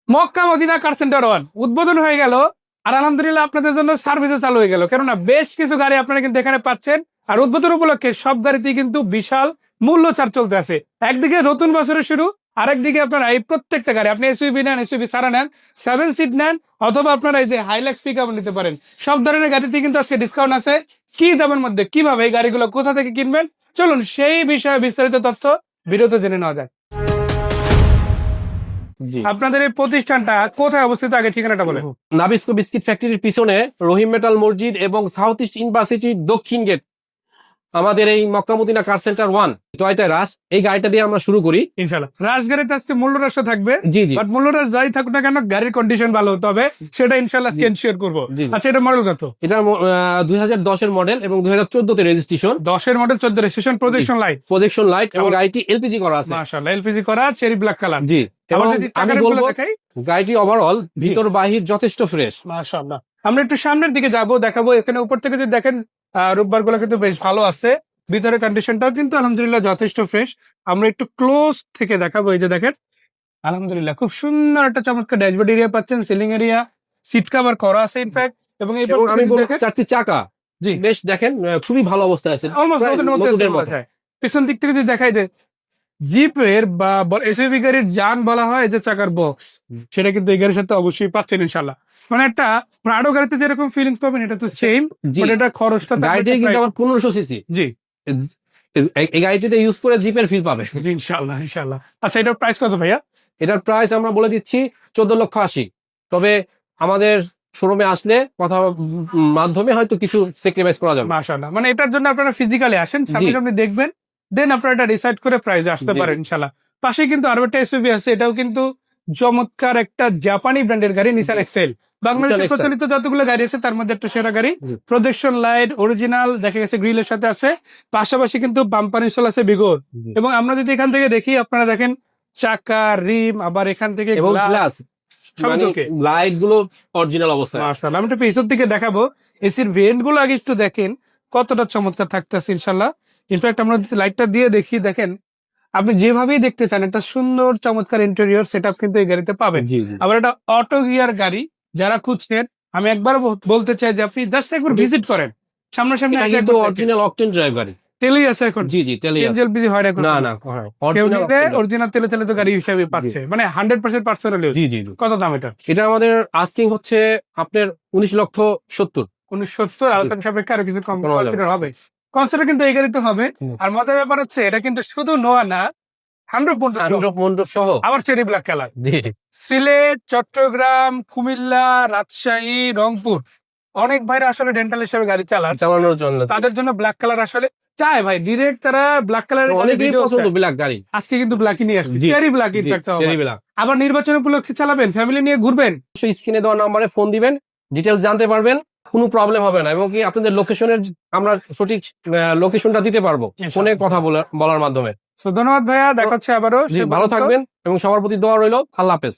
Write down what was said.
Mecca Medina car centre 1 উদ্বোধন হয়ে গেল, আর আলহামদুলিল্লাহ আপনাদের জন্য সার্ভিসে চালু হয়ে গেল। কেননা বেশ কিছু গাড়ি আপনারা কিন্তু এখানে পাচ্ছেন, আর উদ্বোধন উপলক্ষে সব গাড়িতেই কিন্তু বিশাল মূল্য ছাড় চলতে আছে। একদিকে নতুন বছরের শুরু, আরেকদিকে আপনারা এই প্রত্যেকটা গাড়ি, আপনি এসইউভি নেন, এসইউভি ছাড়া নেন, 7 সিট নেন, অথবা আপনারা এই যে হাইলাক্স পিকআপ নিতে পারেন, সব ধরনের গাড়িতে কিন্তু আজকে ডিসকাউন্ট আছে। কি দামের মধ্যে, কিভাবে এই গাড়িগুলো কোথা থেকে কিনবেন, চলুন সেই বিষয়ে বিস্তারিত তথ্য ভিডিওতে জেনে নেওয়া যায়। আপনাদের এই প্রতিষ্ঠানটা কোথায় অবস্থিত, আগে ঠিকানাটা বলেন। নাবিস্কো বিস্কিট ফ্যাক্টরির পিছনে রহিম মেটাল মসজিদ এবং সাউথ ইস্ট ইউনিভার্সিটির দক্ষিণ গেট আমাদের এই Mecca Medina car centre 1 Toyota Rush, এই গাড়িটা দিয়ে আমরা শুরু করি ইনশাআল্লাহ। রাশ গাড়িতে আজকে মূল্য হ্রাসও থাকবে, জি জি, বাট মূল্য হ্রাস যাই থাকুক না কেন গাড়ির কন্ডিশন ভালো হতে হবে, সেটা ইনশাআল্লাহ এনশিওর করবো। জি। আচ্ছা, এটা মডেল কত? এটা 2010 এর মডেল এবং 2014 তে রেজিস্ট্রেশন। 10 এর model, 14 registration, projection light, projection light, এবং গাড়িটি এলপিজি করা আছে। মাশাআল্লাহ, এলপিজি করা, চেরি ব্ল্যাক কালার। জি, এবং আমি বলবো দেখাই গাড়িটি ওভারঅল ভিতর বাহির যথেষ্ট ফ্রেশ। মাশাআল্লাহ। আমরা একটু সামনের দিকে যাবো, দেখাবো। এখানে উপর থেকে যদি দেখেন রূপবার গুলো কিন্তু বেশ ভালো আছে, ভিতরে কন্ডিশনটাও কিন্তু আলহামদুলিল্লাহ যথেষ্ট ফ্রেশ। আমরা একটু ক্লোজ থেকে দেখাবো। এই যে দেখেন, আলহামদুলিল্লাহ খুব সুন্দর একটা চমৎকার ড্যাশবোর্ড এরিয়া পাচ্ছেন, সিলিং এরিয়া, সিট কভার করা আছে ইনফ্যাক্ট। এবং এই আমি বলবো চারটি চাকা জি বেশ দেখেন খুবই ভালো অবস্থায় আছে, অলমোস্ট নতুনের মতো। পিছন দিক থেকে যদি দেখাই যে জিপের বা এসইউভি গাড়ির যান বলা হয় যে চাকার বক্স, সেটা কিন্তু এই গাড়ির সাথে অবশ্যই পাচ্ছেন ইনশাল্লাহ। মানে একটা প্রাডো গাড়িতে যেরকম ফিলিংস পাবেন, এটা তো সেম, বাট এটা খরচটা গাড়িটি কিন্তু আবার 1500 সিসি। জি, এই গাড়িটিতে ইউজ করে জিপের ফিল পাবে। জি ইনশাআল্লাহ ইনশাআল্লাহ। আচ্ছা, এটার প্রাইস কত ভাইয়া? এটার প্রাইস আমরা বলে দিচ্ছি 14,80,000। তবে আমাদের শোরুমে আসলে কথা মাধ্যমে হয়তো কিছু স্যাক্রিফাইস করা যাবে। মাশাআল্লাহ, মানে এটার জন্য আপনারা ফিজিক্যালি আসেন, সামনে দেখবেন, দেন আপনারা এটা ডিসাইড করে প্রাইসে আসতে পারেন ইনশাআল্লাহ। পাশে কিন্তু আরো একটা এসইউভি আছে, এটাও কিন্তু চমৎকার একটা জাপানি ব্র্যান্ডের গাড়ি, নিসান এক্সেল। বাংলাদেশে প্রচলিত যতগুলো গাড়ি আছে তার মধ্যে একটা সেরা গাড়ি। প্রজেকশন লাইট অরিজিনাল দেখা গেছে, গ্রিলের সাথে আছে, পাশাপাশি কিন্তু বাম্পার ইনস্টল আছে বিগোর। এবং আমরা যদি এখান থেকে দেখি, আপনারা দেখেন চাকা, রিম, আবার এখান থেকে গ্লাস, লাইট গুলো অরিজিনাল অবস্থায়। মাশাআল্লাহ, আমি একটু ভিতর দিকে দেখাবো। এসির ভেন্ট গুলো আগে একটু দেখেন কতটা চমৎকার থাকতেছে ইনশাআল্লাহ। ইনফ্যাক্ট আমরা লাইটটা দিয়ে দেখি, দেখেন আপনি যেভাবেই দেখতে চান একটা সুন্দর চমৎকার ইন্টেরিয়র সেটআপ কিন্তু এই গাড়িতে পাবেন। আবার এটা অটো গিয়ার গাড়ি, যারা খুঁজছেন আমি একবার বলতে চাই যে আপনি জাস্ট একবার ভিজিট করেন, সামনাসামনি। কিন্তু অরিজিনাল অকটেন ড্রাইভ গাড়ি, তেলই আছে এখন। জি জি, তেলই আছে, এলপিজি হয় না। না অরিজিনাল তেলে তেলে তো গাড়ি হিসেবে পাচ্ছে, মানে 100% পার্সোনাল ইউজ। জি জি। কত দাম এটা? এটা আমাদের আস্কিং হচ্ছে আপনার 19,70,000। 1970, আলোচনা সাপেক্ষে আরো কিছু কম হবে। কনসেপ্ট কিন্তু এই গাড়িতে হবে। আর মজার ব্যাপার হচ্ছে এটা কিন্তু শুধু নোয়া না, 100% সহ, আবার চেরি ব্ল্যাক কালার। জি। সিলেট, চট্টগ্রাম, কুমিল্লা, রাজশাহী, রংপুর অনেক ভাইরা আসলে ডেন্টাল হিসেবে গাড়ি চালানোর জন্য তাদের জন্য ব্ল্যাক কালার আসলে চায় ভাই, ডিরেক্ট তারা ব্ল্যাক কালার। অনেকেরই পছন্দ ব্ল্যাক গাড়ি, আজকে কিন্তু ব্ল্যাকই নিয়ে আসছে, চেরি ব্ল্যাক। Cherry black. আবার নির্বাচন উপলক্ষে চালাবেন, ফ্যামিলি নিয়ে ঘুরবেন, স্ক্রিনে দেওয়া নম্বরে ফোন দিবেন, ডিটেলস জানতে পারবেন, কোনো প্রবলেম হবে না। এবং কি আপনাদের লোকেশনের আমরা সঠিক লোকেশনটা দিতে পারবো ফোনে কথা বলার মাধ্যমে। ধন্যবাদ ভাইয়া, দেখা হচ্ছে আবারও। ভালো থাকবেন এবং সবার প্রতি দোয়া রইল। আল্লাহ হাফেজ।